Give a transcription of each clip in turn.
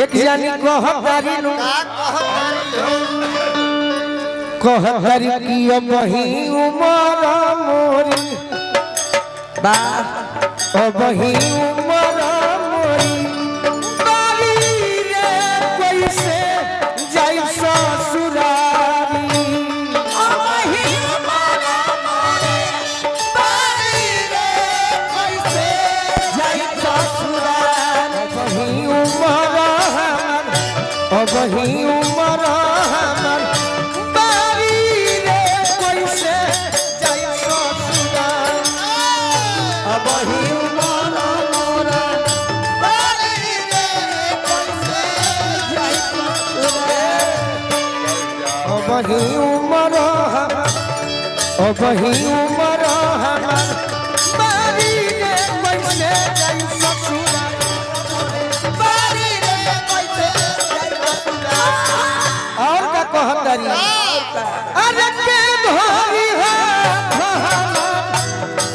एक जानी कहतारी नु कहतारी की अबही उमर मोरी बा अबही उमर मोरी बारी रे कैसे जाई ससुरारी अबही उमर मोरी बारी रे कैसे जाई ससुरारी अबही उमर अबही उमर हमर बारी रे कैसे जाई ससुराल अबही उमर मोर बारी रे कैसे जाई ससुराल अबही उमर अबही उमर हमर बारी रे कैसे जाई ससुराल और का कहतारी अरे के धोरी है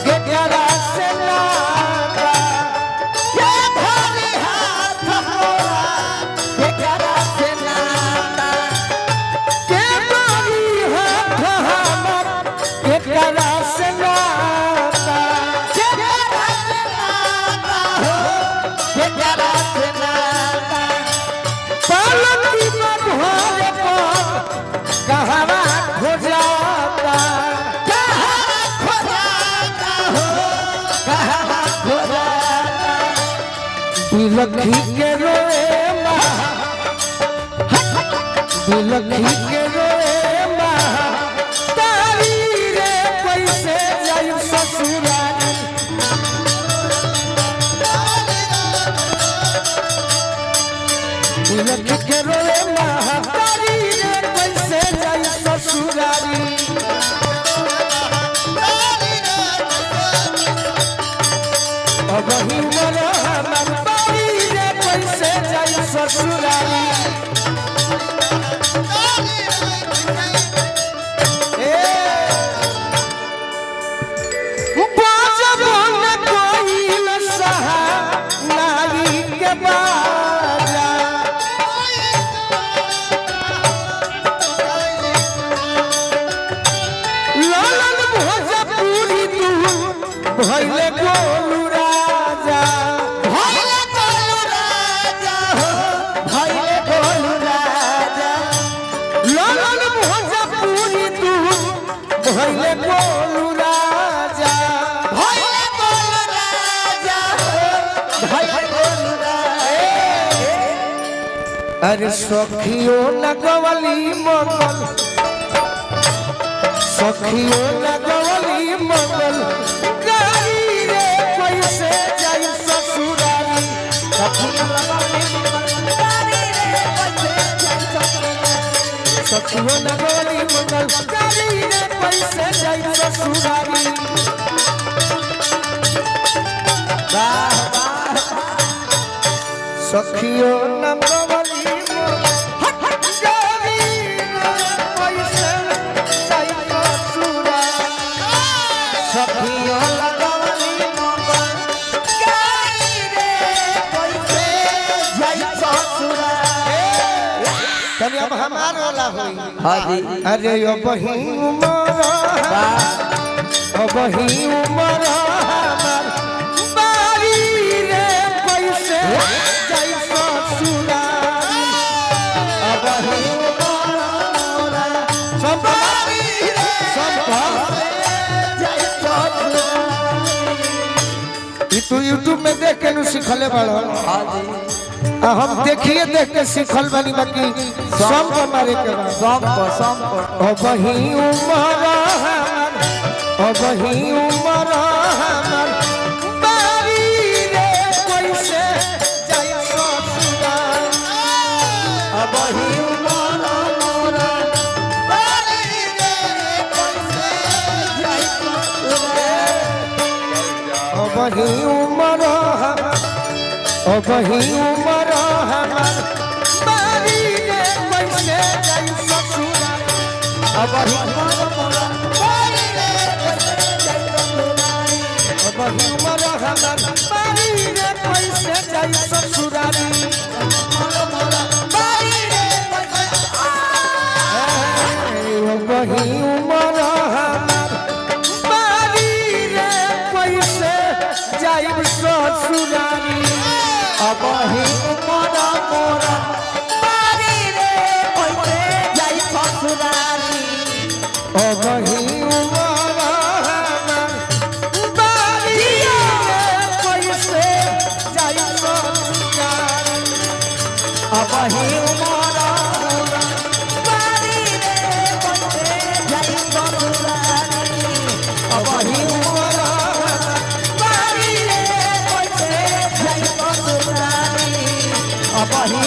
के गला से नाता के धोरी हाथ मोरा के गला से नाता के धोरी हाथ हमर के गला से नाता के गला से नाता हो के गला से नाता पालकी में भोरे कहवा खो जाता हो कहवा खो जाता बिलखी के रोए बिलखी के रोए तारी रे कैसे जाई ससुरारी बिलखी के रोए तारी रे कैसे जाई ससुरारी अबही उमर हमर बारी रे कैसे जाई ससुरारी बाजबो न कोइल सहा नाई के बाजा लालन भोजपुरी तू भइले गोलू राजा भइले गोलू राजा हो भइले गोलू राजा लालन भोजपुरी तू भइले गोलू राजा भइले गोलू राजा हो भइले गोलू राजा अरे सखियो लगवली मंगल सखियो लगवली मंगल गारी रे कैसे जाई ससुरारी सखियो लगवली मंगल गारी रे कैसे जाई ससुरारी सखियो लगवली मंगल गारी रे कैसे जाई ससुरारी वाह वाह सखियो लगवली अब हमार वाला होई हां जी अरे अबही उमर अबही उमर हमर बारी रे कैसे जाई ससुरारी अबही उमर मोरा सब बारी रे सब जाई ससुरारी ई तू YouTube में देख के नु सिखले बाड़ो हां जी हम देखिए देख के सिखल बानी बाकी सब मारे के बाद सब अबही उमर हमर अबही उमर हमर बारी रे कैसे जाई ससुराल अबही उमर मोरा बारी रे कैसे जाई ससुराल अबही उमर हमर अबही उमर हमर बारी रे कैसे जाई ससुराल अबही उमर मोरा बारी रे कैसे जाई ससुराल अबही उमर हमर बारी रे कैसे जाई ससुराल अबही उमर बारी रे कैसे जाई बबुरानी अबही उमर बारी रे कैसे जाई बबुरानी अबही